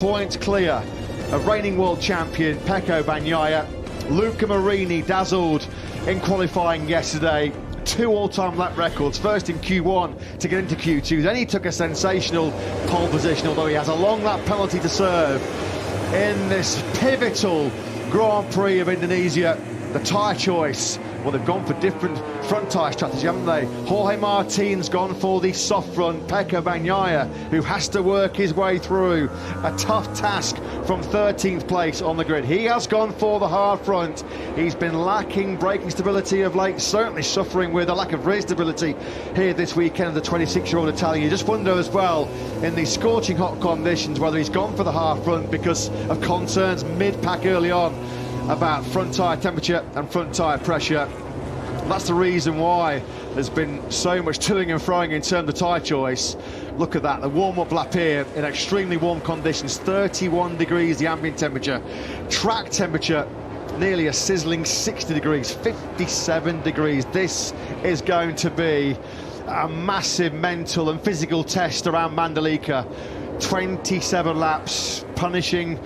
Points clear of reigning world champion Pecco Bagnaia. Luca Marini dazzled in qualifying yesterday. 2 all-time lap records, first in Q1 to get into Q2. Then he took a sensational pole position, although he has a long lap penalty to serve in this pivotal Grand Prix of Indonesia. The tyre choice, well, they've gone for different front tyre strategy, haven't they? Jorge Martin's gone for the soft front. Pecco Bagnaia, who has to work his way through a tough task from 13th place on the grid. He has gone for the hard front. He's been lacking braking stability of late, certainly suffering with a lack of rear stability here this weekend, the 26-year-old Italian. You just wonder as well, in these scorching hot conditions, whether he's gone for the hard front because of concerns mid-pack early on about front tyre temperature and front tyre pressure. That's the reason why there's been so much toing and froing in terms of tyre choice. Look at that, the warm-up lap here in extremely warm conditions, 31 degrees the ambient temperature. Track temperature nearly a sizzling 60 degrees, 57 degrees. This is going to be a massive mental and physical test around Mandalika. 27 laps, punishing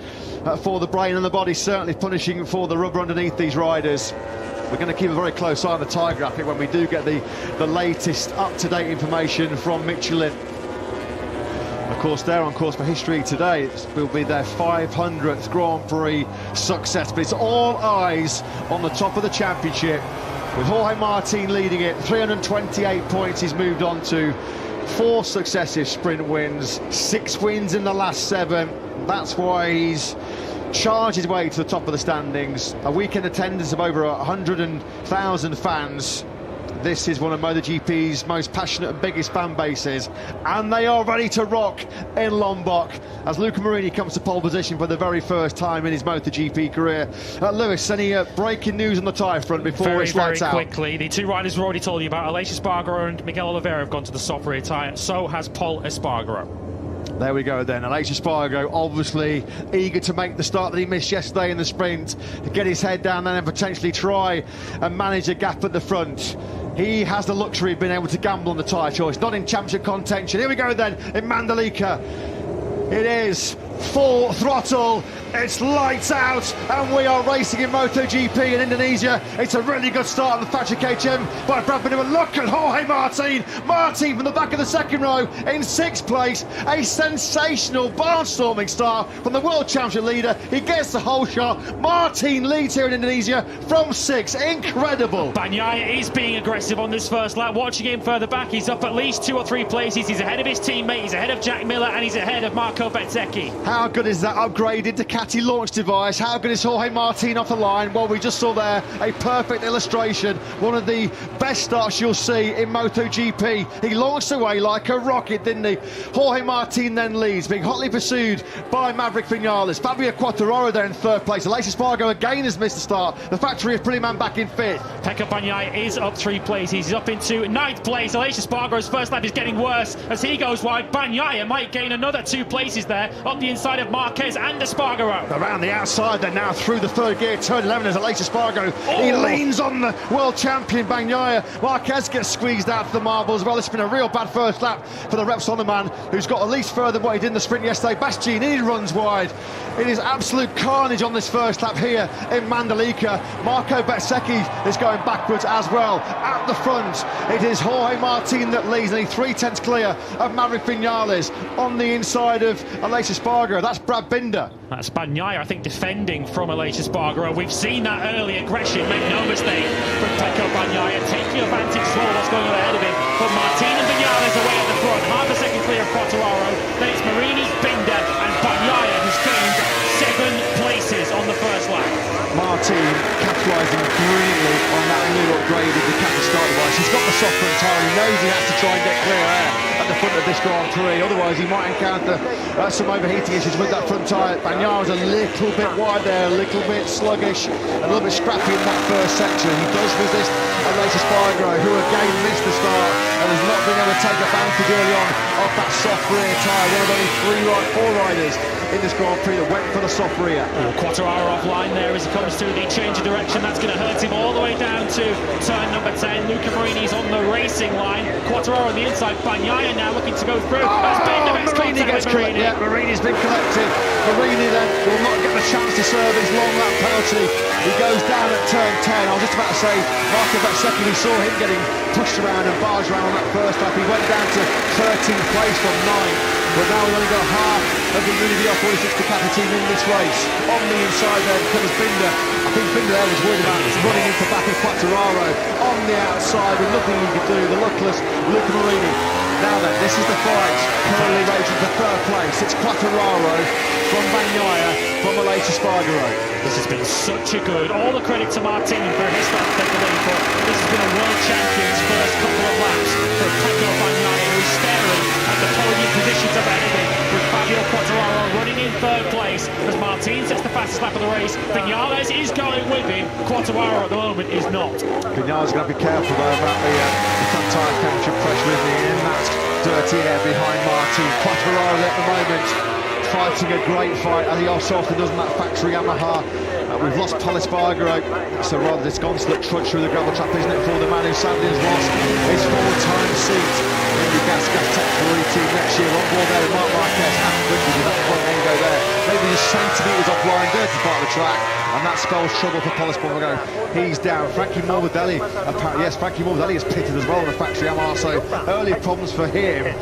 for the brain and the body, certainly punishing for the rubber underneath these riders. We're going to keep a very close eye on the tyre graphic when we do get the latest up-to-date information from Michelin. Of course, they're on course for history today. It will be their 500th Grand Prix success, but it's all eyes on the top of the championship, with Jorge Martin leading it. 328 points he's moved on to. 4 successive sprint wins, 6 wins in the last 7. That's why he's charged his way to the top of the standings. A weekend attendance of over 100,000 fans. This is one of MotoGP's most passionate and biggest fan bases, and they are ready to rock in Lombok as Luca Marini comes to pole position for the very first time in his MotoGP career. Lewis, any breaking news on the tyre front before it's lights out? Very quickly, the 2 riders we've already told you about, Aleix Espargaro and Miguel Oliveira, have gone to the soft rear tyre. So has Pol Espargaro. There we go then. Aleix Espargaro obviously eager to make the start that he missed yesterday in the sprint, to get his head down and then potentially try and manage a gap at the front. He has the luxury of being able to gamble on the tyre choice, not in championship contention. Here we go then in Mandalika. It is full throttle, it's lights out, and we are racing in MotoGP in Indonesia. It's a really good start on the Factory KTM by Brad Binder. Look at Jorge Martin. Martin from the back of the second row in 6th place. A sensational barnstorming start from the World Championship leader. He gets the whole shot. Martin leads here in Indonesia from 6. Incredible. Bagnaia is being aggressive on this first lap. Watching him further back, he's up at least 2 or 3 places. He's ahead of his teammate, he's ahead of Jack Miller, and he's ahead of Marco Bezzecchi. How good is that upgraded Ducati launch device? How good is Jorge Martin off the line? Well, we just saw there a perfect illustration. One of the best starts you'll see in MotoGP. He launched away like a rocket, didn't he? Jorge Martin then leads, being hotly pursued by Maverick Vinales. Fabio Quartararo there in 3rd place. Aleix Espargaro again has missed the start. The factory of Pretty Man back in 5th. Pecco Bagnaia is up 3 places. He's up into 9th place. Aleix Espargaro's first lap is getting worse as he goes wide. Bagnaia might gain another 2 places there, up the inside of Marquez and Espargaro. Around the outside, they're now through the 3rd gear, turn 11 as Aleix Espargaro. He leans on the world champion Bagnaia. Marquez gets squeezed out to the marble as well. It's been a real bad first lap for the Repsol man, who's got at least further than what he did in the sprint yesterday. Bastianini runs wide. It is absolute carnage on this first lap here in Mandalika. Marco Bezzecchi is going backwards as well. At the front, it is Jorge Martin that leads, nearly 3/10 clear of Maverick Vinales on the inside of Aleix Espargaro. That's Brad Binder. That's Bagnaia, I think, defending from Aleix Espargaro. We've seen that early aggression, make no mistake, from Pecco Bagnaia, taking advantage as well of what's going on ahead of him. But Martin and Vinales away at the front, half a second clear of Quartararo. Then it's Marini, Binder and Bagnaia, who's gained 7 places on the first lap. Martin capitalising brilliantly on that new upgraded Ducati start device. He's got the soft front tyre, he knows he has to try and get clear air at the front of this Grand Prix, otherwise he might encounter some overheating issues with that front tyre. Bagnaia was a little bit wide there, a little bit sluggish, a little bit scrappy in that first section. He does resist Aleix Espargaro, who again missed the start and has not been able to take advantage early on of that soft rear tyre. One of only 4 riders in this Grand Prix that went for the soft rear. Quartararo offline there as he comes to the change of direction. That's going to hurt him all the way down to turn number 10. Luca Marini's on the racing line. Quartararo on the inside. Bagnaia now looking to go through. Marini gets collected. Yeah, Marini's been collected. Marini then will not get the chance to serve his long lap penalty. He goes down at turn 10. I was just about to say, after that second, we saw him getting pushed around and barged around on that first lap. He went down to 13th place from 9th. But now we've only got half of the Unity 46 Ducati team in this race. On the inside then comes Binder. I think Binder there was worried about running into back of Quartararo. On the outside with nothing he could do, the luckless Luca Marini. Now then, this is the fight. Currently racing for third place. It's Quartararo from Bagnaia from Aleix Espargaro. This has been such a good, all the credit to Martin for his lap takeaway, but this has been a world champion's first couple of laps for Pecco Bagnaia, who's staring at the podium positions of anything, with Fabio Quartararo running in third place as Martin sets the fastest lap of the race. Vinales is going with him, Quartararo at the moment is not. Vinales going to be careful though about the front tyre temperature pressure, isn't he? In that dirty air behind Martin. Quartararo at the moment fighting a great fight, as he so often does in that factory Yamaha. We've lost Pol Espargaro, so rather disconsolate trudge through the gravel trap, isn't it, for the man who sadly has lost his full-time seat in the Gas Tech Ferrari team next year. On board there with Marc Marquez and Bridges with that front end go there. Maybe just centimetres off line, dirty part of the track, and that spells trouble for Pol Espargaro. He's down. Frankie Morbidelli, apparently, yes, Frankie Morbidelli is pitted as well in the factory Yamaha, so early problems for him.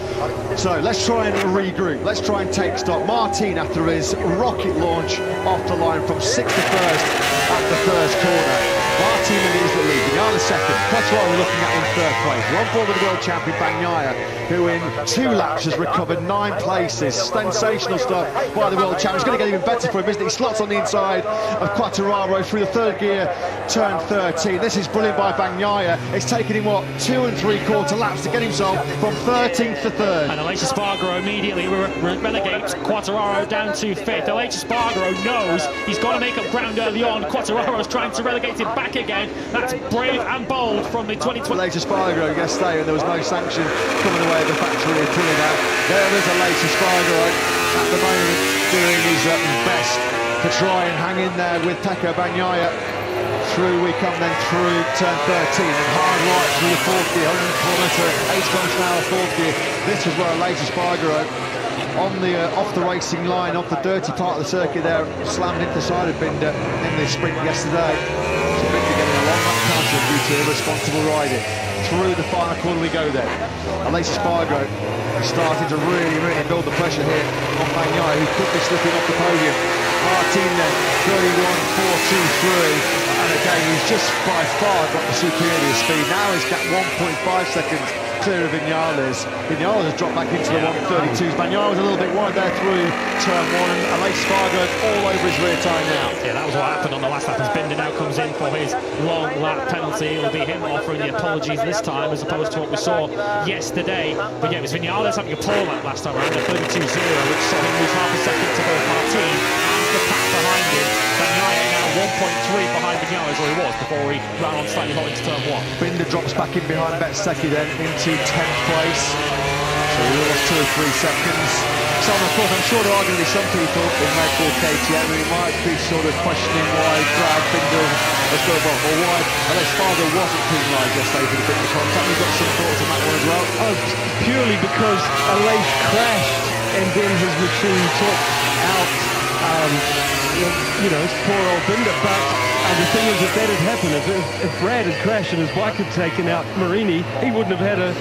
So let's try and regroup. Let's try and take stock. Martin, after his rocket launch off the line from 6th to 1st at the first corner. Martin is the lead. Vinales second. Quartararo looking at in third place. We're on board with the world champion Bagnaia, who in 2 laps has recovered 9 places. Sensational stuff by the world champion. It's going to get even better for him, isn't it? He slots on the inside of Quartararo through the third gear, turn 13. This is brilliant by Bagnaia. It's taken him, what, 2 3/4 laps to get himself from 13th to 3rd. And Aleix Espargaro immediately relegates Quartararo down to 5th. Aleix Espargaro knows he's got to make up ground early on. Quartararo's trying to relegate him back again. That's brave and bold from the 2020. Aleix Espargaro yesterday, and there was no sanction coming away at the factory and pulling out. There is Aleix Espargaro at the moment doing his best to try and hang in there with Pecco Bagnaia. Through we come then through turn 13 and hard right through the 4th gear, 100 km, 8 km an hour 4th gear. This is where Aleix Espargaro on the off the racing line, off the dirty part of the circuit there, slammed into the side of Binder in the sprint yesterday. So Binder getting a long lap penalty due to irresponsible riding. Through the final corner we go then. Aleix Espargaro is starting to really build the pressure here on Bagnaia, who could be slipping off the podium. Martin then, 31.423. And again, he's just by far got the superior speed. Now he's got 1.5 seconds clear of Vinales. Vinales has dropped back into the 132s. Bagnaia was a little bit wide there through turn 1, and Aleix Espargaro all over his rear tyre now. Yeah, that was what happened on the last lap as Binder now comes in for his long lap penalty. It will be him offering the apologies this time as opposed to what we saw yesterday. But yeah, it was Vinales having a poor lap last time around, a 32.0, which saw him lose half a second to both Martin and the pack behind him. Bagnaia now 1.3 behind Vinales, or he was before he ran on slightly hot into turn 1. Binder drops back in behind Bezzecchi then into 10th place. So we lost 2 or 3 seconds. So of course, I'm sure there are going to be some people in Red Bull KTM who might be sort of questioning why Brad Binder has got off, or why Aleix Espargaro wasn't penalised yesterday for the Binder contact. We've got some thoughts on that one as well. Oh, purely because Aleix crashed and then his machine took out it's poor old Binder, but the thing is, if that had happened, if Brad had crashed and his bike had taken out Marini, he wouldn't have had a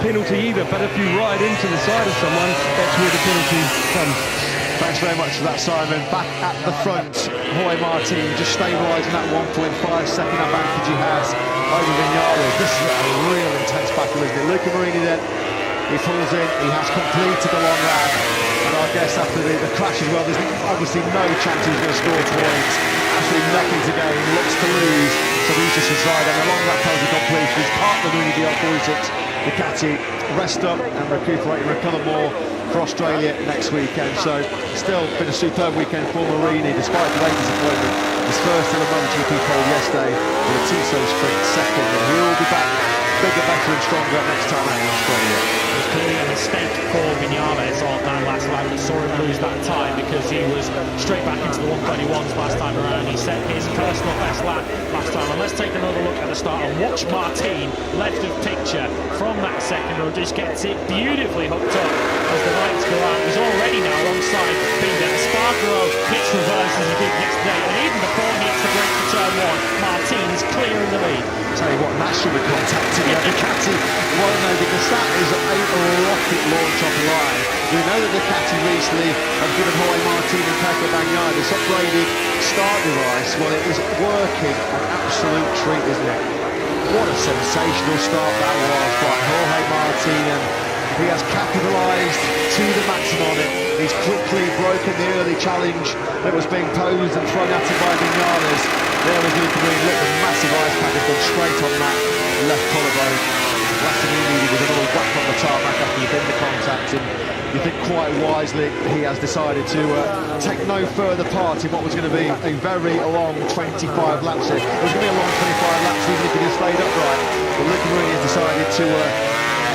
penalty either. But if you ride into the side of someone, that's where the penalty comes. Thanks very much for that, Simon. Back at the front, Jorge Martin just stabilising that 1.5-second advantage he has over Vinales. This is a real intense battle, isn't it? Luca Marini then, he pulls in, he has completed the long lap. And I guess after the crash as well, there's obviously no chance he's going to score points. Absolutely nothing to gain, looks to lose. So he's just inside, and along that penalty completion, he's part of the Unity 46 Ducati. Rest up and recuperate and recover more for Australia next weekend. So still been a superb weekend for Marini, despite the late disappointment. His first ever MotoGP pole yesterday with a Tissot sprint second, and he'll be back bigger, better and stronger next time out in Australia. It was clearly a mistake for Vinales on that last lap that saw him lose that time, because he was straight back into the 131s last time around. He set his personal best lap last time. And let's take another look at the start and watch Martin, left of picture from that second row, just gets it beautifully hooked up as the lights go out. He's already now alongside Binder. Espargaro hits reverse as he did yesterday, and even before he hits the brake for turn one, Martin is clear in the lead. Tell you what, Nash should be contacting Ducati. Well, no, because that is a rocket launch off the line. We know that Ducati recently have given Jorge Martin and Pecco Bagnaia this upgraded start device. Well, it is working, an absolute treat, isn't it? What a sensational start that was by Jorge Martin, and he has capitalised to the maximum on it. He's quickly broken the early challenge that was being posed and thrown at him by Vinales. There was Luca Marini, look, the massive ice pack has gone straight on that left collarbone. Last thing he needed was another whack on the tarmac after the Binder contact, and you think quite wisely he has decided to take no further part in what was going to be a very long 25 laps. It was going to be a long 25 laps even if he just stayed upright, but Luca Marini has decided to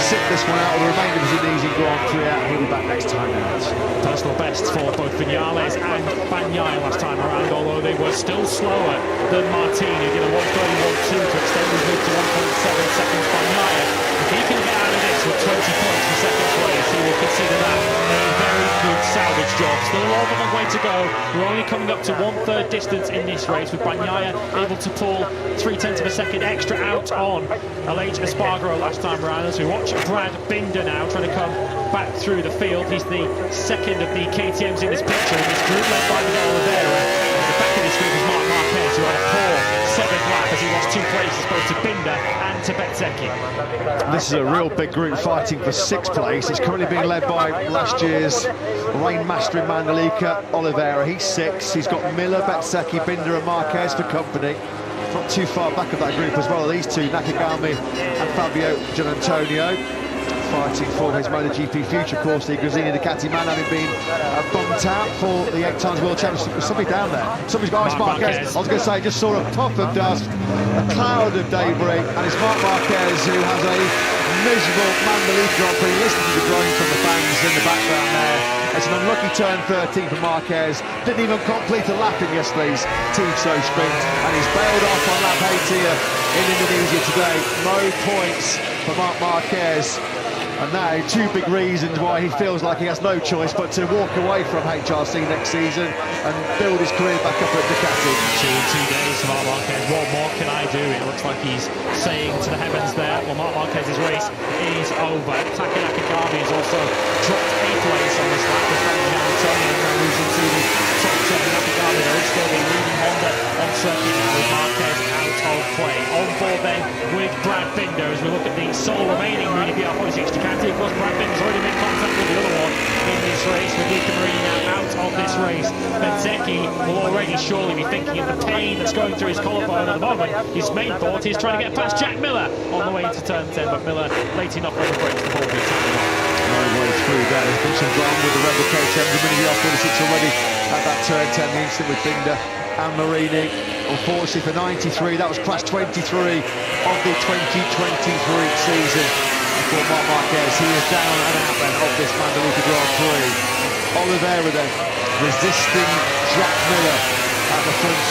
sit this one out, or the remainder of his Indonesian Grand Prix out. He'll be back next time out. Personal best for both Vinales and Bagnaia last time around, although they were still slower than Martin, who did a 1:31.2 to extend his lead to 1.7 seconds. Bagnaia, if he can get out of this with 20 points for second place, he will consider that a very good salvage job. Still a long way to go. We're only coming up to 1/3 distance in this race, with Bagnaia able to pull 0.3 of a second extra out on Aleix Espargaro last time around. As we watch Brad Binder now trying to come back through the field. He's the second of the KTMs in this picture in this group, led by Miguel Oliveira. At the back of this group is Marc Marquez, who had a poor 7th lap as he lost 2 places both to Binder and to Bezzecchi. This is a real big group fighting for 6th place. It's currently being led by last year's reign master in Mandalika, Oliveira. He's 6th. He's got Miller, Bezzecchi, Binder and Marquez for company. Not too far back of that group as well, these two, Nakagami and Fabio Gianantonio, fighting for his MotoGP future. Of course, the Gresini Ducati man having been bumped out for the 8 times world championship. There's somebody down there. Somebody's got Marc Marquez. I was going to say, just saw a puff of dust, a cloud of debris, and it's Marc Marquez who has a miserable Mandalika Grand Prix. Listen to the groans from the fans in the background there. It's an unlucky turn 13 for Marquez. Didn't even complete a lap in yesterday's Team So sprint, and he's bailed off on lap 8 here in Indonesia today. No points for Marc Marquez. And now 2 big reasons why he feels like he has no choice but to walk away from HRC next season and build his career back up at Ducati. 2 days for Marc Marquez. What more can I do? It looks like he's saying to the heavens there. Well, Marc Marquez's race is over. Taka Nakagami has also dropped a place on this lap. Antonio now moves into the top 10. Nakagami though still the leading Honda on circuit now, with Marquez out of play. On board then with Brad Binder as we look at the sole remaining Mini BR46 Ducati. Of course, Brad Binder's already made contact with the other one in this race, with Luca Marini now out of this race. Bezzecchi will already surely be thinking of the pain that's going through his collarbone at the moment. His main thought is trying to get past Jack Miller on the way into turn 10, but Miller late enough on the brakes to hold his time off. No way through that. There's been some drama with the Rebel KTM, the Mini BR46 already at that turn 10, the incident with Binder and Marini. Unfortunately for 93, that was class 23 of the 2023 season. For Marc Marquez, he is down and out then of this Mandalika Grand Prix. Oliveira then resisting Jack Miller at the front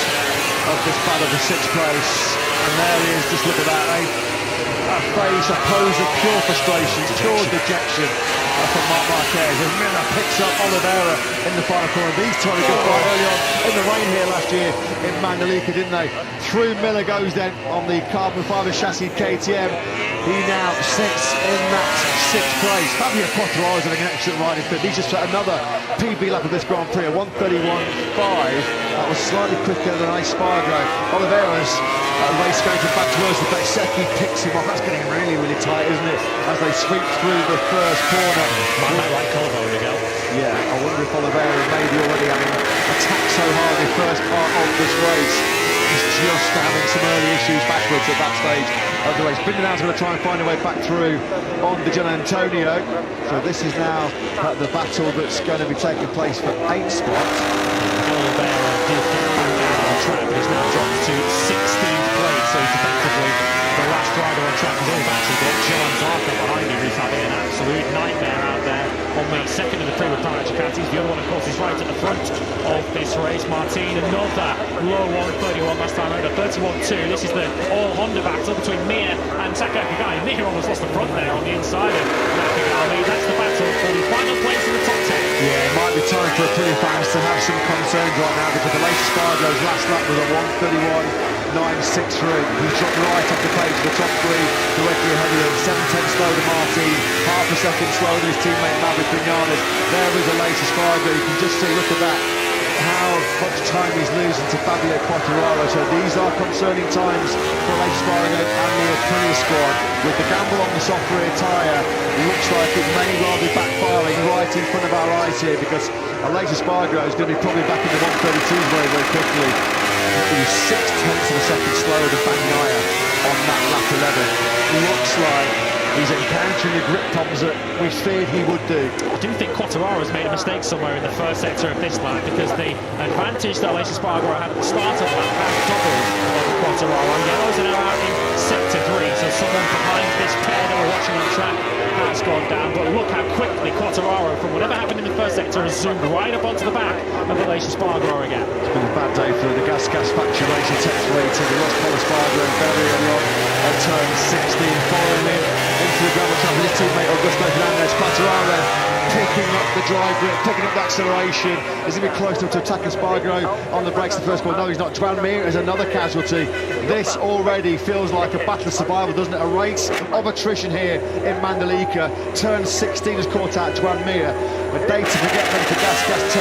of this battle for 6th place. And there he is, just look at that, a face, a pose of pure frustration, pure dejection from Marc Marquez. And Miller picks up Oliveira in the final corner. These two had a good fight early on in the rain here last year in Mandalika, didn't they? Through Miller goes then on the carbon fibre chassis KTM. He now sits in that 6th place. Fabio Quartararo is having an excellent ride in 5th. He's just set another PB lap of this Grand Prix, a 1:31.5. That was slightly quicker than Espargaro. Oliveira's race going back towards the Bezzecchi, picks him off. That's getting really, really tight, isn't it? As they sweep through the first corner. Might not like collarbone again. Yeah, I wonder if Oliveira may be already having attacked so hard in the first part of this race. He's just having some early issues backwards at that stage of the race. Binder now's going to try and find a way back through on the Gianantonio. So this is now the battle that's going to be taking place for 8th spot. Oliveira did get back out on track, but he's now dropped to 16th place, so he's effectively the last rider on track is we've actually got John Zarco behind him, who's having an absolute nightmare out there on the second of the three with Paracha Ducatis. The other one, of course, is right at the front of this race. Martin, another low 131 last time around, a 31.2. This is the all-Honda battle between Mir and Taka Nakagami. Mir almost lost the front there on the inside of Nakagami. That's the battle for the final place in the top 10. Yeah, it might be time for Aprilia fans to have some concerns right now, because the latest Spargo's last lap was a 1:31.963. He's dropped right off the page of the top three, directly ahead of him. 7/10 slower than Martin, half a second slower than his teammate Maverick Vinales. There is the latest Spargo. You can just see, look at that, how much time he's losing to Fabio Quartararo. So these are concerning times for Alex Spargo and the Aprilia squad. With the gamble on the soft rear tyre, looks like it may well be backfiring right in front of our eyes here, because Alex Spargo is going to be probably back in the 132s very, very quickly. He was 6/10 of a second slower than Bagnaia on that lap 11. Looks like he's encountering the grip problems that we feared he would do. I do think Quartararo's made a mistake somewhere in the first sector of this lap, because the advantage that Alex Spargo had at the start of the lap has doubled over Quartararo. And yellows are now out in sector 3, so someone behind this pair that we're watching on track has gone down. But look how quickly Quartararo, from whatever happened in the first sector, has zoomed right up onto the back of Alex Spargo again. It's been a bad day for the gas factory racing tech rating. We lost Paul Spargo very early on at turn 16, following him into the gravel trap with his teammate Augusto Fernandez. Quartararo picking up the drive grip, picking up the acceleration. Is he going to be close enough to attack Spargo on the brakes the first ball? No, he's not. Joan Mir is another casualty. This already feels like a battle of survival, doesn't it? A race of attrition here in Mandalika. Turn 16 has caught out Joan Mir. A day to forget them for Gas Tech 3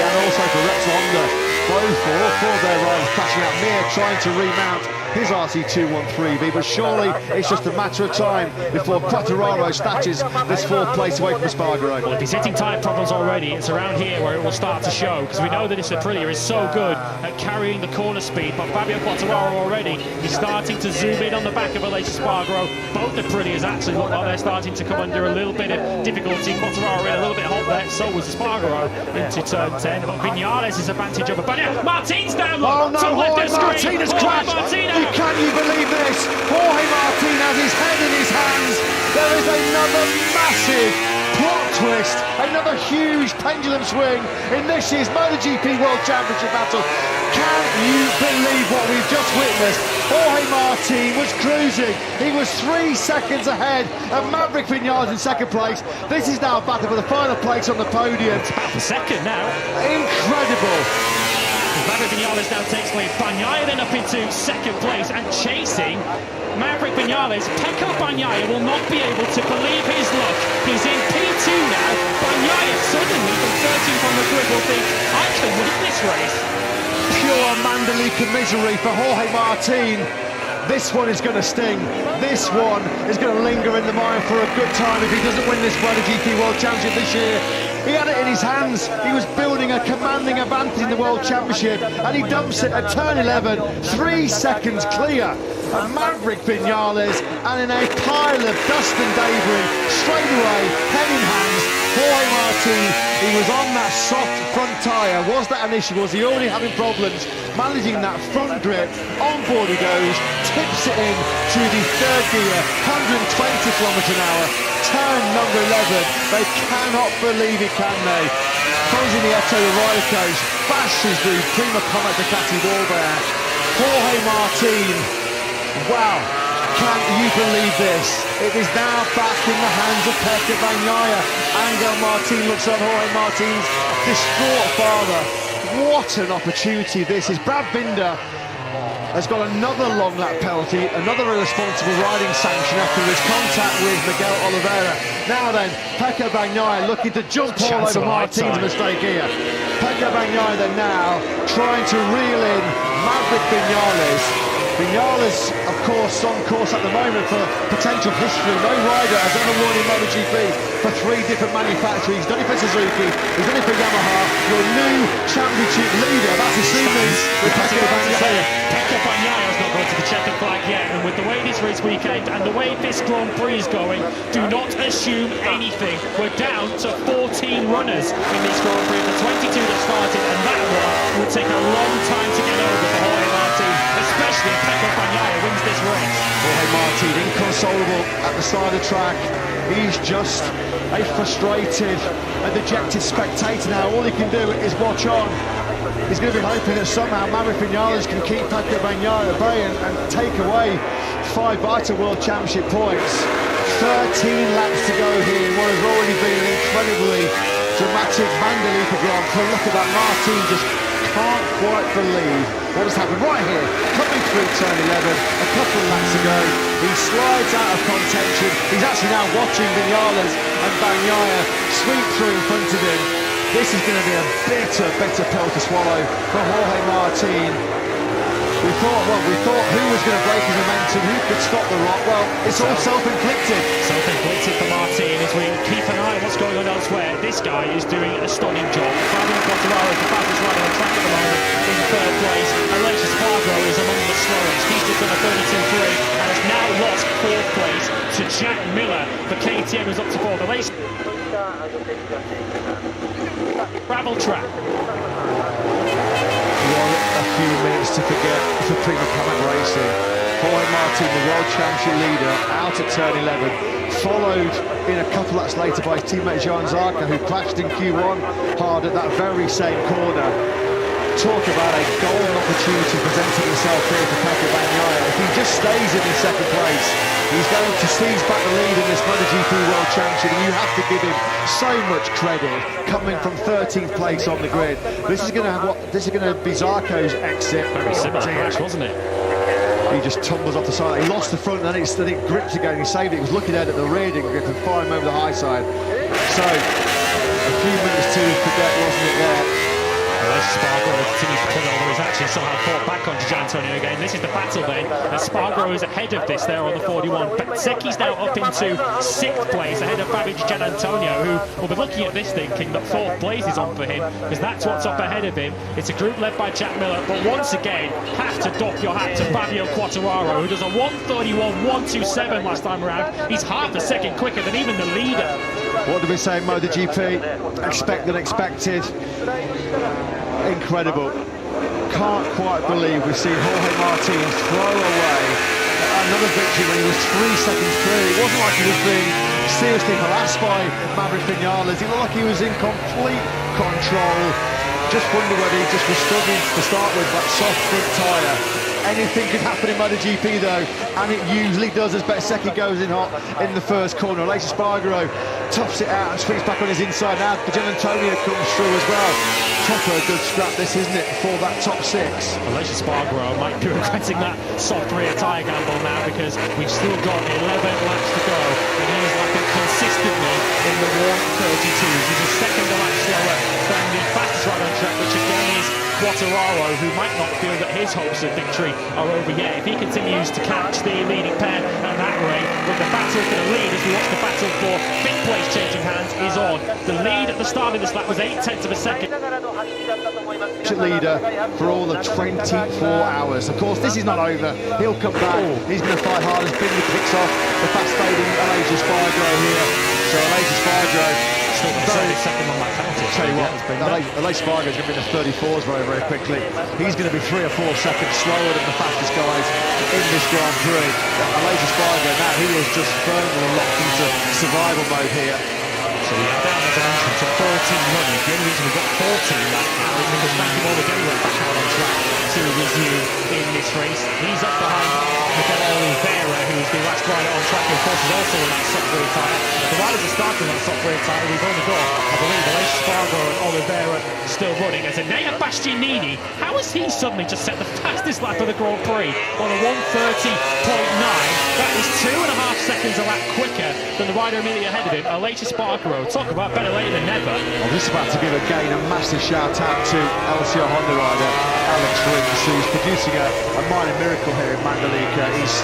and also for Rex Honda. Both for all four of their riders crashing out. Mir trying to remount his RC213V, but surely it's just a matter of time before Quartararo snatches this fourth place away from Spargo. Well, if he's hitting tyre problems already, it's around here where it will start to show, because we know that this Aprilia is so good at carrying the corner speed. But Fabio Quartararo already is starting to zoom in on the back of Alex Spargo. Both Aprilias actually look like they're starting to come under a little bit of difficulty. Quartararo in a little bit hot there, so was Spargo into turn 10. But Vinales' advantage over Bagnaia. Martin's down low. Oh no, Jorge Martin has crashed. Can you believe this? Jorge Martin has his head in his hands. There is another massive plot twist, another huge pendulum swing in this year's MotoGP World Championship battle. Can you believe what we've just witnessed? Jorge Martin was cruising. He was 3 seconds ahead of Maverick Vinales in second place. This is now a battle for the final place on the podium. It's about the second now. Incredible. Maverick Vinales now takes lead. Bagnaia then up into second place and chasing Maverick Vinales. Pecco Bagnaia will not be able to believe his luck. He's in P2 now. Bagnaia suddenly from 13th on the grid will think, I can win this race. Pure Mandalika misery for Jorge Martin. This one is going to sting. This one is going to linger in the mind for a good time if he doesn't win this MotoGP World Championship this year. He had it in his hands. He was building a commanding advantage in the World Championship, and he dumps it at turn 11, 3 seconds clear of Maverick Vinales, and in a pile of dust and debris, straight away, head in hands, Jorge Martin. He was on that soft front tyre. Was that an issue? Was he already having problems managing that front grip? On board he goes, tips it in to the third gear, 120 kilometres an hour. Turn number 11. They cannot believe it, can they? Fonzie Nieto, the rider coach, bashes the Prima Comet Ducati wall there. Jorge Martin. Wow. Can you believe this? It is now back in the hands of Pecco Bagnaia. Angel Martin looks on Jorge Martin's distraught father. What an opportunity this is. Brad Binder has got another long lap penalty, another irresponsible riding sanction after his contact with Miguel Oliveira. Now then, Pecco Bagnaia looking to jump all over Martin's mistake here. Pecco Bagnaia then now trying to reel in Maverick Vinales. Vinales, of course, on course at the moment for potential history. No rider has ever won in MotoGP for 3 different manufacturers. He's done it for Suzuki, he's done it for Yamaha. Your new championship leader, that's assuming with Pecco Bagnaia. Pecco Bagnaia has not gone to the checkered flag yet, and with the way this race weekend and the way this Grand Prix is going, do not assume anything. We're down to 14 runners in this Grand Prix, the 22 that started, and that one will take a long time to get over for Jorge Martin, especially if Pecco Bagnaia wins this race. Jorge Martin, inconsolable at the side of the track. He's just a frustrated, a dejected spectator now. All he can do is watch on. He's going to be hoping that somehow Maverick Vinales can keep Pecco Bagnaia at bay and take away 5 vital World Championship points. 13 laps to go here in what has already been an incredibly dramatic Mandalika Grand Prix. Look at that, Martin just can't quite believe what has happened right here. Coming through turn 11, a couple of laps ago, he slides out of contention. He's actually now watching Vinales and Bagnaia sweep through in front of him. This is going to be a bitter pill to swallow for Jorge Martin. We thought who was going to break his momentum, who could stop the rock? Well, it's all self-inflicted. Self-inflicted for Martin as we keep an eye on what's going on elsewhere. This guy is doing a stunning job. Fabio Quartararo is the fastest rider on track at the moment in 3rd place. Aleix Espargaro is among the slowest. He's just done a 32.3 and has now lost 4th place to Jack Miller for KTM, who's up to 4th. Aleix gravel track. A few minutes to forget for Prima Comet Racing. Jorge Martin, the World Championship leader, out at turn 11, followed in a couple laps later by his teammate Johan Zarco, who crashed in Q1 hard at that very same corner. Talk about a golden opportunity presenting himself here for Pecco Bagnaia. If he just stays in 2nd place, he's going to seize back the lead in this MotoGP World Championship, and you have to give him so much credit coming from 13th place on the grid. This is going to be Zarco's exit. Very similar crash, wasn't it? He just tumbles off the side. He lost the front, and then it gripped again. He saved it. He was looking at the rear didn't grip and firing over the high side. So a few minutes to forget, wasn't it there? Espargaro continues to pull it, although he's actually somehow fought back onto Gian Antonio again. This is the battle then. Espargaro is ahead of this there on the 41. Bececchi's now up into 6th place, ahead of Fabio Gian Antonio, who will be looking at this thinking that 4th place is on for him, because that's what's up ahead of him. It's a group led by Jack Miller, but once again, have to doff your hat to Fabio Quartararo, who does a 1:31.127 last time around. He's half a second quicker than even the leader. What did we say in MotoGP? Expected, expected. Incredible. Can't quite believe we've seen Jorge Martin throw away another victory when he was 3 seconds through. It wasn't like he was being seriously harassed by Maverick Vinales. It looked like he was in complete control. Just wonder whether he just was struggling to start with that soft front tyre. Anything could happen in MotoGP though, and it usually does as Bececchi goes in hot in the 1st corner. Aleix Espargaro toughs it out and swings back on his inside now. Gian Antonio comes through as well. Proper good scrap this, isn't it, for that top 6? Aleix Espargaro might be regretting that soft rear tyre gamble now, because we've still got 11 laps to go, and he is lapping consistently in the 1:32. He's a second a lap slower than the fastest rider on track, which again is Quartararo, who might not feel that his hopes of victory are over yet. If he continues to catch the leading pair at that rate, but the battle for the lead, as we watch the battle for 5th place changing hands, is on. The lead at the start of this lap was 0.8 of a second. Leader for all the 24 hours. Of course, this is not over. He'll come back. He's going to fight hard as Bingley picks off the fast-fading Aleix Espargaro here. So Aleix Espargaro still second on that penalty. Tell you what, Aleix Espargaro is going to be in the 34s very quickly. He's going to be 3 or 4 seconds slower than the fastest guys in this Grand Prix. Aleix Espargaro now, he is just firmly locked into survival mode here. So we are down as an entrance to 14 runners. The only reason we've got 14 right now is because Matthew Morbidelli went back out on track to resume in this race. He's up behind Miguel Oliveira, who's the last rider on track, who of course is also in that soft rear tyre. The riders are starting on that soft rear tyre. We've only got, I believe, Aleix Espargaro and Oliveira still running. As Enea Bastianini, how has he suddenly just set the fastest lap of the Grand Prix on a 1:30.9? That is 2.5 seconds a lap quicker than the rider immediately ahead of him, Aleix Espargaro. Talk about better late than never. I'm just about to give again a massive shout out to LCR Honda rider Alex Rins, who's producing a minor miracle here in Mandalika. He's,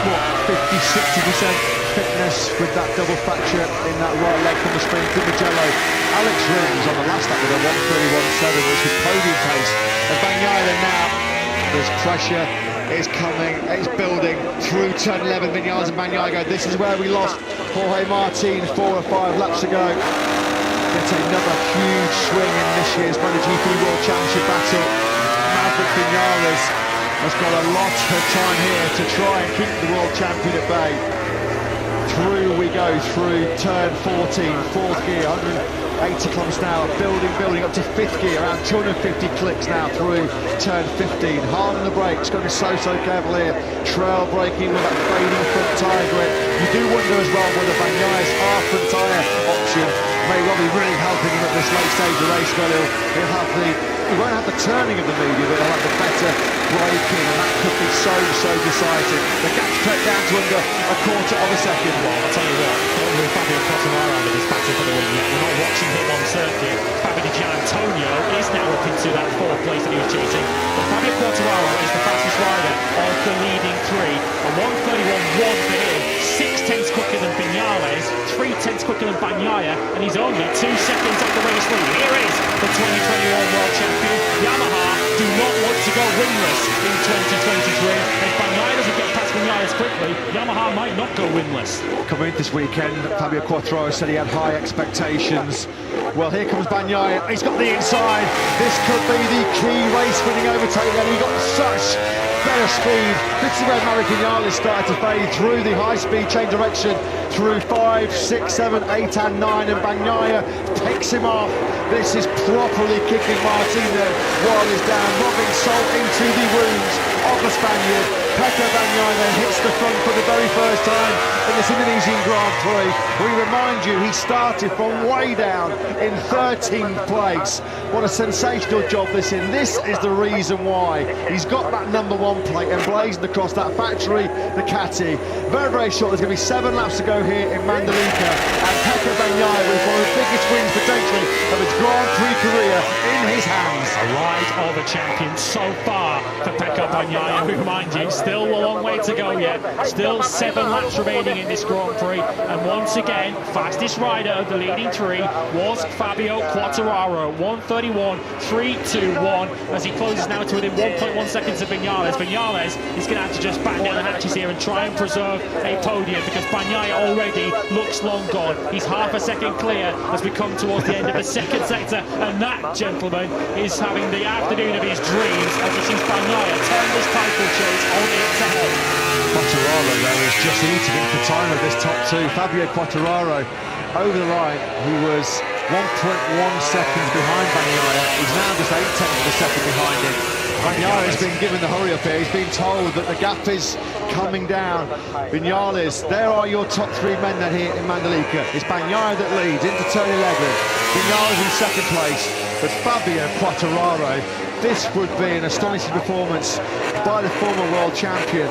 what, 50-60% fitness with that double fracture in that right leg from the sprint to Mugello. Alex Rins on the last lap with a 1:31.7, which was podium pace. And Bagnaia now, there's pressure. Is coming, it's building through turn 11. Vinales and Bagnaia go. This is where we lost Jorge Martin 4 or 5 laps ago. Get another huge swing in this year's MotoGP World Championship battle. Maverick Vinales has got a lot of time here to try and keep the world champion at bay. Through we go, through turn 14, fourth gear, 180 kilometers an hour, building up to fifth gear, around 250 clicks now through turn 15. Hard on the brakes, got to be so careful here. Trail braking with that fading front tyre grip. You do wonder as well whether Bagnaya's half front tyre option may well be really helping him at this late stage of the race, but he won't have the turning of the medium, but he'll have the better braking, and that could be so decisive. The gap's cut down to under a quarter of a second. Well, I'll tell you what, with Fabio Quartararo under this battle for the win yet. We're not watching him on circuit. Fabio Di Gianantonio is now up into that fourth place that he was chasing. But Fabio Quartararo is the fastest rider of the leading three. A 1:31.1 for him, 6/10 quicker than Viñales, 3/10 quicker than Bagnaia, and he's only 2 seconds off the race lead. Here is the 2021 world champion. Yamaha do not want to go winless in 2023. If Bagnaia doesn't get past Viñales quickly, Yamaha might not go winless. Coming in this weekend, Fabio Quartararo said he had high expectations. Well, here comes Bagnaia. He's got the inside. This could be the key race-winning overtake. Then he got such better speed. This is where Maverick Viñales started to fade through the high-speed change direction through 5, 6, 7, 8 and 9, and Bagnaia picks him off. This is properly kicking Martino while he's down, rubbing salt into the wounds of the Spaniard. Pecco Bagnaia then hits the front for the very first time in this Indonesian Grand Prix. We remind you, he started from way down in 13th place. What a sensational job this is. This is the reason why he's got that number 1 plate emblazoned across that factory Ducati. Very short. There's going to be 7 laps to go here in Mandalika, and Pecco Bagnaia with one of the biggest wins potentially of his Grand Prix career in his hands. A ride of a champion so far for Pecco Bagnaia. We remind you, still a long way to go yet. Still 7 laps remaining in this Grand Prix, and once again, fastest rider of the leading three was Fabio Quartararo. 1:31.321 as he closes now to within 1.1 seconds of Viñales. Viñales is going to have to just batten down the hatches here and try and preserve a podium, because Bagnaia already looks long gone. He's half a second clear as we come towards the end of the second sector, and that, gentleman, is having the afternoon of his dreams as he sees Bagnaia turn this title chase on its head. Quartararo though is just eating into the time of this top two. Fabio Quartararo over the line, he was 1.1 seconds behind Bagnaia. He's now just 0.8 of a second behind him. Bagnaia has been given the hurry up here. He's been told that the gap is coming down. Viñales, there are your top 3 men then here in Mandalika. It's Bagnaia that leads into turn 11. Viñales in second place, but Fabio Quartararo, this would be an astonishing performance by the former world champion.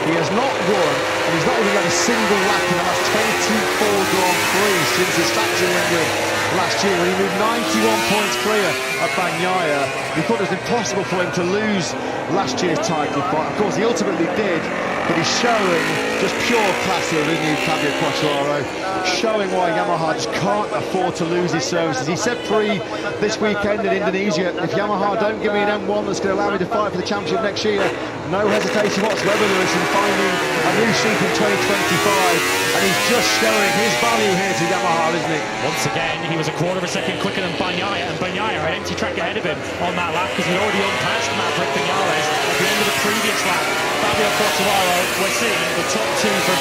He has not won, and he's not even led a single lap in the last 24 Grand Prix since his factory win last year, when he moved 91 points clear of Bagnaia. He thought it was impossible for him to lose last year's title fight. Of course, he ultimately did, but he's showing just pure class here, isn't he, Fabio Quartararo? Showing why Yamaha just can't afford to lose his services. He said this weekend in Indonesia, if Yamaha don't give me an M1 that's going to allow me to fight for the championship next year, no hesitation whatsoever, Lewis, in finding a new seat in 2025, and he's just showing his value here to Yamaha, isn't he? Once again, he was a quarter of a second quicker than Bagnaia, and Bagnaia had empty track ahead of him on that lap because he'd already unpassed Maverick Viñales at the end of the previous lap. Fabio Quartararo, we're seeing the top 2 from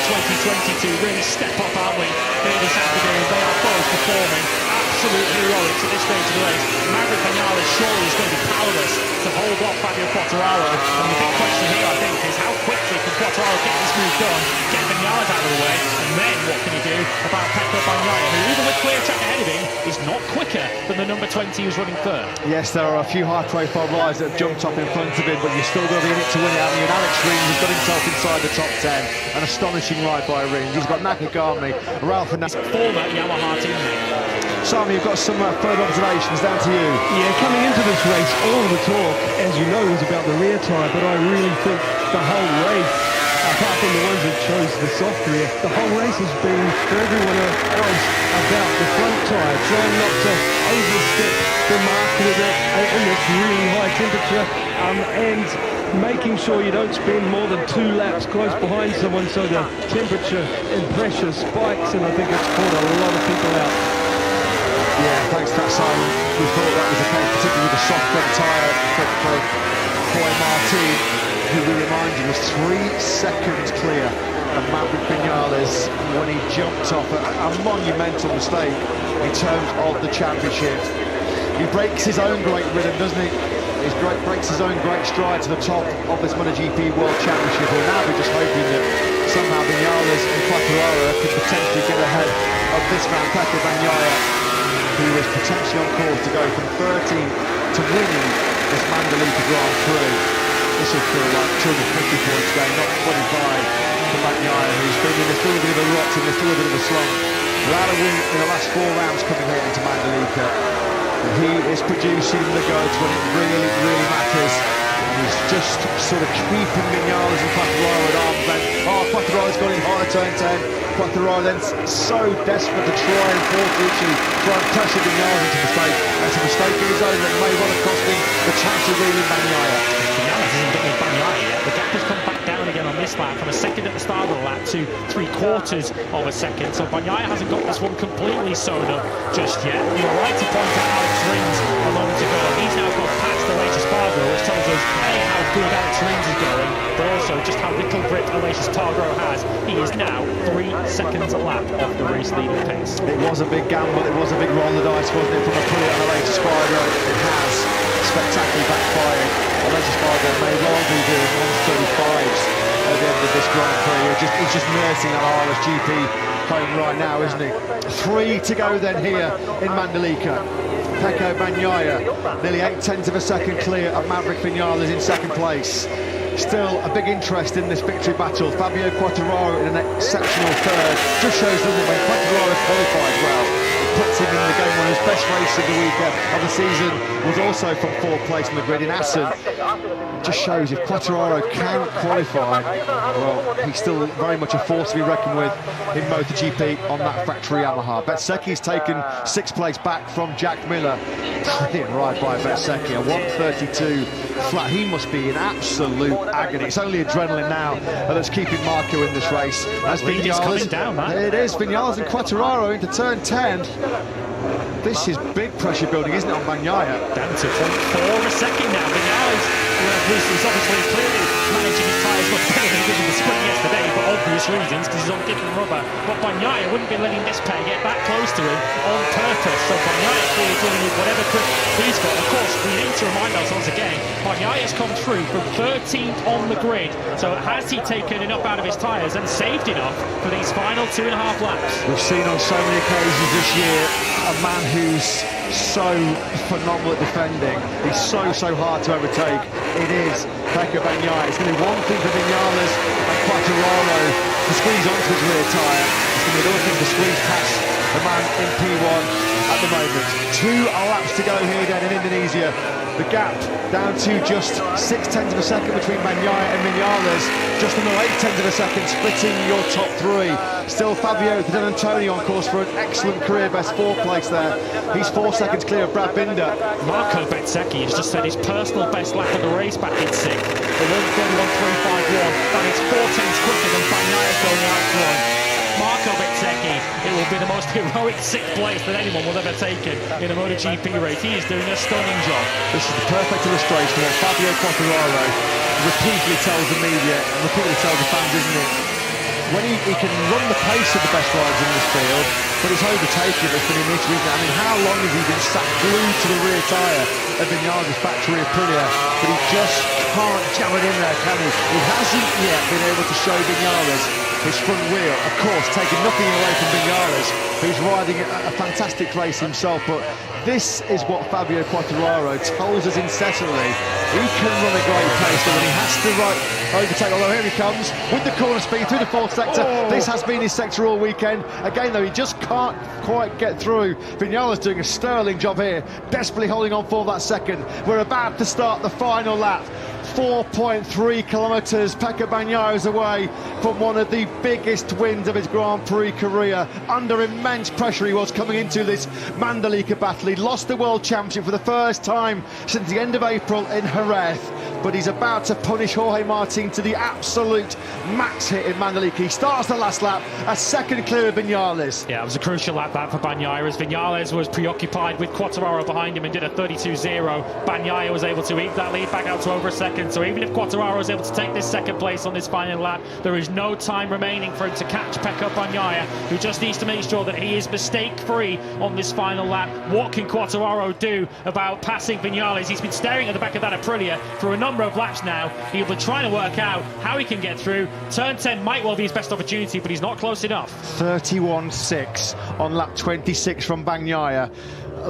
2022 really step up, aren't we, here this afternoon. They are both performing absolute heroics at this stage of the race. Maverick Viñales surely is going to be powerless to hold off Fabio Quartararo, and the big question here, I think, is how quickly can Quartararo get this move done, get Viñales out of the way, and then what can he do about Pecco Bagnaia, who, even with clear track ahead of him, is not quicker than the number 20 who's running third. Yes, there are a few high-profile riders that have jumped up in front of him, but you're still going to be in it to win it, haven't you? And Alex Rins has got himself inside the top 10. An astonishing ride by Rins. He's got Nakagami, Ralph and former Yamaha teammate. Simon, you've got some further observations, down to you. Yeah, coming into this race, all the talk, as you know, is about the rear tyre, but I really think the whole race, apart from the ones that chose the soft rear, the whole race has been, for everyone else, about the front tyre, trying not to overstep the mark with it in this really high temperature, and making sure you don't spend more than 2 laps close behind someone so the temperature and pressure spikes, and I think it's caught a lot of people out. Yeah, thanks to that, Simon. We thought that was the case, particularly with the soft front tyre for Roy Martin, who we remind you was 3 seconds clear of of Maverick Vinales when he jumped off a monumental mistake in terms of the championship. He breaks his own great rhythm, doesn't he? He breaks his own great stride to the top of this MotoGP World Championship. We'll now be just hoping that somehow Vinales and Quartararo could potentially get ahead of this man, Pecco Bagnaia, who is potentially on course to go from 13th to winning this Mandalika Grand Prix. This will feel like 250 points game, not 25 for Bagnaia, who's been in still a bit of a rot and still a bit of a slump. Without a win in the last 4 rounds coming here into Mandalika. And he is producing the goods when it really matters. He's just sort of keeping Vinales and Quartararo at arm's length. Oh, Quartararo's got in high turn 10. Quartararo then so desperate to try and pressure Vinales into mistake. And it's a mistake in his own that may well have cost him the chance of leading Bagnaia. Vinales isn't getting Bagnaia yet. The gap has come back down again on this lap, from a second at the start of the lap to 3/4 of a second. So Bagnaia hasn't got this one completely sewn up just yet. You were right to point out Alex Rins a moment ago. He's now got past Aleix Espargaro, which tells us A, how good Alex Rins is going, but also just how little grip Aleix Espargaro has. He is now 3 seconds a lap off the race leading pace. It was a big gamble, it was a big roll of the dice, wasn't it, from a pulley on Aleix Espargaro? It has spectacularly backfired. Aleix Espargaro may well be doing 135s at the end of this Grand Prix. He's just nursing that RSGP home right now, isn't he? 3 to go then here in Mandalika. Pecco Bagnaia, nearly 8/10 of a second clear of Maverick Vinales in second place. Still a big interest in this victory battle. Fabio Quartararo in an exceptional third. Just shows, doesn't it, when Quartararo qualified well, puts him in the game. One of his best races of the weekend of the season was also from 4th place on the grid in Assen. Just shows if Quartararo can qualify, well, he's still very much a force to be reckoned with in MotoGP on that factory Yamaha. Bezzecchi's taken 6th place back from Jack Miller. Brilliant ride by Bezzecchi, a 1:32 flat. He must be in absolute agony. It's only adrenaline now that's keeping Marco in this race. As Vinales coming down, man. It is Vinales and Quartararo into turn 10. This is big pressure building, isn't it, on Bagnaia? Down to 0.4 a second now. Vinales is obviously clearly managing his tyres much better than he did in the sprint yesterday, for obvious reasons, because he's on different rubber. But Bagnaia wouldn't be letting this pair get that close to him on purpose. So Bagnaia clearly dealing with whatever grip he's got. Of course, we need to remind ourselves again, Bagnaia's come through from 13th on the grid. So has he taken enough out of his tyres and saved enough for these final 2.5 laps? We've seen on so many occasions this year a man who's so phenomenal at defending. He's so hard to overtake. It is Pecco Bagnaia. It's going to be one thing for Vinales and Quartararo to squeeze onto his rear tyre. It's going to be another thing to squeeze past the man in P1 at the moment. 2 laps to go here then in Indonesia. The gap down to just 0.6 of a second between Bagnaia and Vinales. Just another 0.8 of a second splitting your top 3. Still Fabio Di Antonio on course for an excellent career best 4th place there. He's 4 seconds clear of Brad Binder. Marco Bezzecchi has just set his personal best lap of the race back in 6th. The 1:31.351. That is 4 tenths quicker than Bagnaia's going out front. Marco Bezzecchi, it will be the most heroic 6th place that anyone will ever take in a MotoGP race. He is doing a stunning job. This is the perfect illustration of what Fabio Quartararo repeatedly tells the media and repeatedly tells the fans, isn't it? When he can run the pace of the best riders in this field, but it's overtaking that's been an issue, isn't it? I mean, how long has he been sat glued to the rear tyre of Vinales' factory Aprilia, but he just can't jam it in there, can he? He hasn't yet been able to show Vinales his front wheel, of course, taking nothing away from Vinales, who's riding a fantastic race himself, but this is what Fabio Quartararo tells us incessantly. He can run a great pace, but when he has to overtake, although here he comes with the corner speed through the 4th sector. This has been his sector all weekend. Again, though, he just can't quite get through. Vinales doing a sterling job here, desperately holding on for that second. We're about to start the final lap. 4.3 kilometres. Pecco Bagnaia is away from one of the biggest wins of his Grand Prix career. Under immense pressure he was coming into this Mandalika battle. He lost the World Championship for the first time since the end of April in Jerez. but he's about to punish Jorge Martin to the absolute max hit in Mandalika. He starts the last lap, a second clear of Vinales. Yeah, it was a crucial lap that for Bagnaia, as Vinales was preoccupied with Quartararo behind him and did a 32.0. Bagnaia was able to eke that lead back out to over a second, so even if Quartararo was able to take this second place on this final lap, there is no time remaining for him to catch Pecco Bagnaia, who just needs to make sure that he is mistake-free on this final lap. What can Quartararo do about passing Vinales? He's been staring at the back of that Aprilia for a number of laps now. He'll be trying to work out how he can get through. Turn 10 might well be his best opportunity, but he's not close enough. 31.6 on lap 26 from Bagnaia.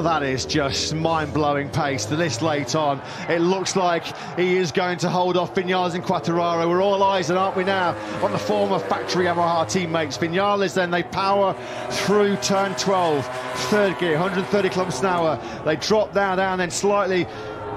That is just mind-blowing pace to this late on. It looks like he is going to hold off Vinales and Quartararo. We're all eyes, and aren't we now, on the former factory Yamaha teammates. Vinales then, they power through turn 12, third gear, 130 kilometers an hour. They drop down, then slightly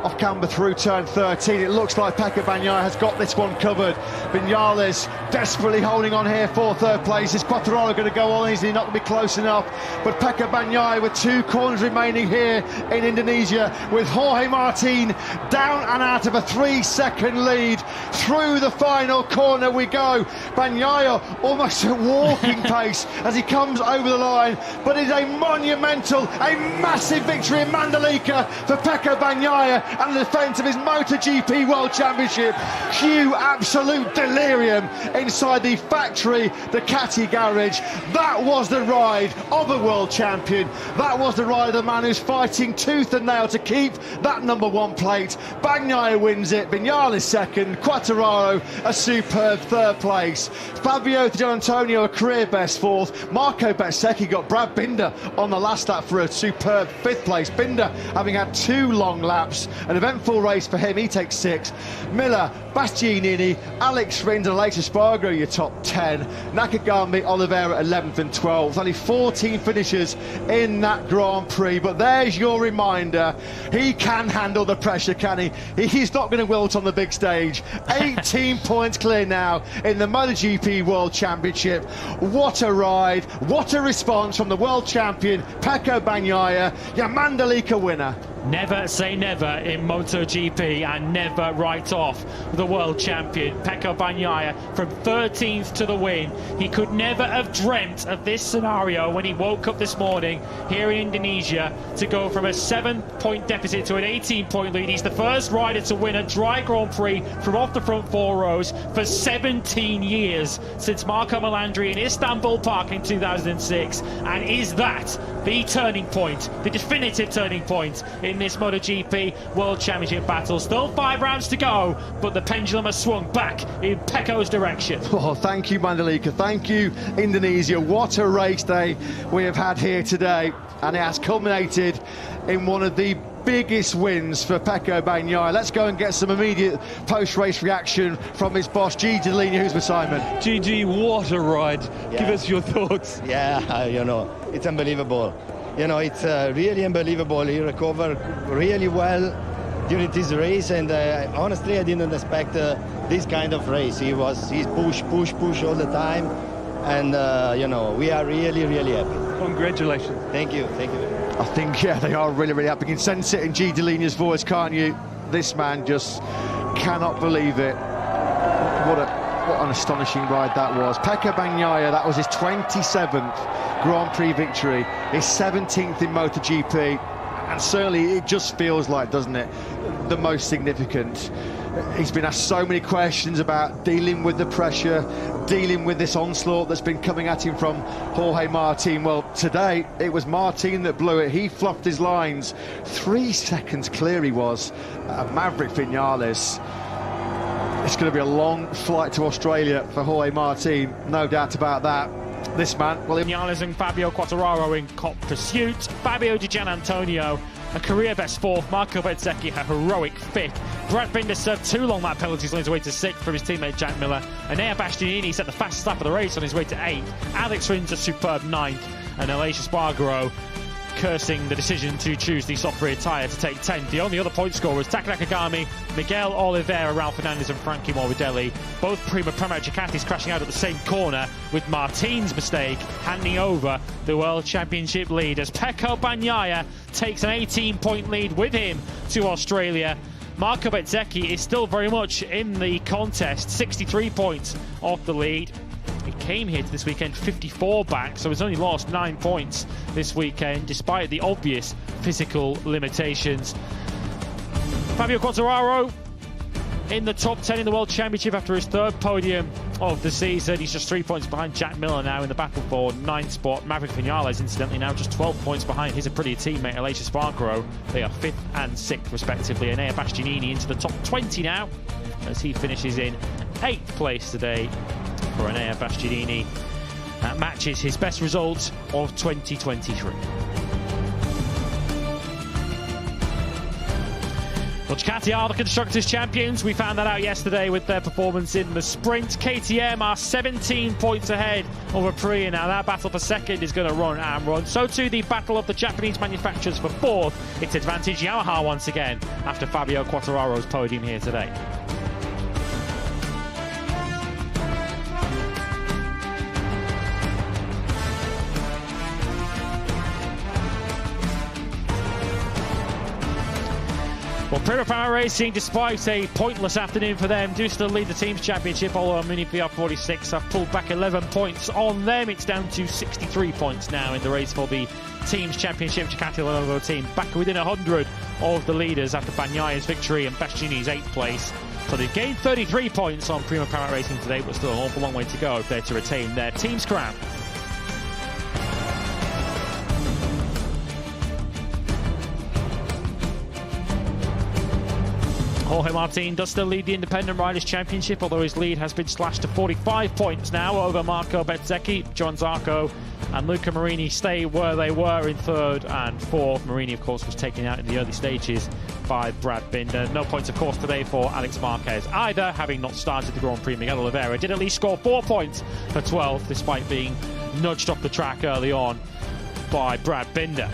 off camber through turn 13. It looks like Pecco Bagnaia has got this one covered. Vinales desperately holding on here for third place. Is Quartararo going to go all easy? Not going to be close enough. But Pecco Bagnaia with 2 corners remaining here in Indonesia, with Jorge Martin down and out of a 3-second lead. Through the final corner we go. Bagnaia almost at walking pace as he comes over the line. But it's a monumental, a massive victory in Mandalika for Pecco Bagnaia and the defence of his MotoGP World Championship. Cue absolute delirium inside the factory Ducati garage. That was the ride of a world champion. That was the ride of the man who's fighting tooth and nail to keep that #1 plate. Bagnaia wins it, Vinales second, Quartararo a superb third place. Fabio Di Giannantonio a career best fourth. Marco Bezzecchi got Brad Binder on the last lap for a superb fifth place. Binder having had 2 long laps, an eventful race for him, he takes 6. Miller, Bastianini, Alex Rins and Aleix Espargaro, your top 10. Nakagami, Oliveira 11th and 12th. Only 14 finishers in that Grand Prix, but there's your reminder. He can handle the pressure, can he? He's not going to wilt on the big stage. 18 points clear now in the MotoGP World Championship. What a ride, what a response from the world champion Pecco Bagnaia, your Mandalika winner. Never say never in MotoGP, and never write off the world champion Pecco Bagnaia from 13th to the win. He could never have dreamt of this scenario when he woke up this morning here in Indonesia, to go from a 7-point deficit to an 18-point lead. He's the first rider to win a dry Grand Prix from off the front 4 rows for 17 years, since Marco Melandri in Istanbul Park in 2006. And is that the turning point, the definitive turning point in this MotoGP World Championship battle? Still 5 rounds to go, but the pendulum has swung back in Pecco's direction. Oh, thank you, Mandalika. Thank you, Indonesia. What a race day we have had here today, and it has culminated in one of the biggest wins for Pecco Bagnaia. Let's go and get some immediate post-race reaction from his boss, Gigi Dall'Igna, who's with Simon. Gigi, what a ride. Yeah. Give us your thoughts. Yeah, it's unbelievable. It's really unbelievable. He recovered really well during this race, and honestly, I didn't expect this kind of race. He's push all the time, and we are really, really happy. Congratulations. Thank you. I think, yeah, they are really, really happy. You can sense it in Gigi Dall'Igna's voice, can't you? This man just cannot believe it. What an astonishing ride that was. Pecco Bagnaia, that was his 27th Grand Prix victory, his 17th in MotoGP, and certainly it just feels like, doesn't it, the most significant. He's been asked so many questions about dealing with the pressure, dealing with this onslaught that's been coming at him from Jorge Martin. Well, today it was Martin that blew it. He fluffed his lines. 3 seconds clear he was. Maverick Vinales. It's going to be a long flight to Australia for Jorge Martin, no doubt about that. This man, well, Vinales and Fabio Quartararo in top pursuit. Fabio Di Giannantonio, a career best 4th. Marco Bezzecchi, a heroic 5th. Brad Binder served 2 long lap penalties on his way to 6th from his teammate Jack Miller. And Enea Bastianini set the fastest lap of the race on his way to 8th. Alex Rins a superb 9th. And Aleix Espargaro cursing the decision to choose the soft rear tyre to take 10th. The only other point scorers, Taka Nakagami, Miguel Oliveira, Ralph Fernandez and Frankie Morbidelli. Both Prima Ducatis crashing out at the same corner, with Martin's mistake handing over the World Championship lead as Pecco Bagnaia takes an 18-point lead with him to Australia. Marco Bezzecchi is still very much in the contest, 63 points off the lead. He came here to this weekend 54 back, so he's only lost 9 points this weekend, despite the obvious physical limitations. Fabio Quartararo in the top 10 in the World Championship after his third podium of the season. He's just 3 points behind Jack Miller now in the battle for 9th spot. Maverick Vinales, incidentally, now just 12 points behind his pretty teammate Aleix Espargaro. They are 5th and 6th, respectively. Enea Bastianini into the top 20 now, as he finishes in 8th place today for Enea Bastianini. That matches his best result of 2023. Well, Ducati are the Constructors' Champions. We found that out yesterday with their performance in the sprint. KTM are 17 points ahead of Aprilia now. That battle for second is going to run and run. So too the battle of the Japanese manufacturers for fourth. It's advantage Yamaha once again after Fabio Quartararo's podium here today. Well, Prima Power Racing, despite a pointless afternoon for them, do still lead the team's championship, although Mini PR46 have pulled back 11 points on them. It's down to 63 points now in the race for the team's championship. Ducati Lenovo team back within 100 of the leaders after Bagnaya's victory and Bastianini's 8th place. So they've gained 33 points on Prima Power Racing today, but still an awful long way to go if they're to retain their team's crown. Jorge Martin does still lead the Independent Riders' Championship, although his lead has been slashed to 45 points now over Marco Bezzecchi. John Zarco and Luca Marini stay where they were in 3rd and 4th. Marini, of course, was taken out in the early stages by Brad Binder. No points, of course, today for Alex Marquez either, having not started the Grand Prix. Miguel Oliveira did at least score 4 points for 12th, despite being nudged off the track early on by Brad Binder.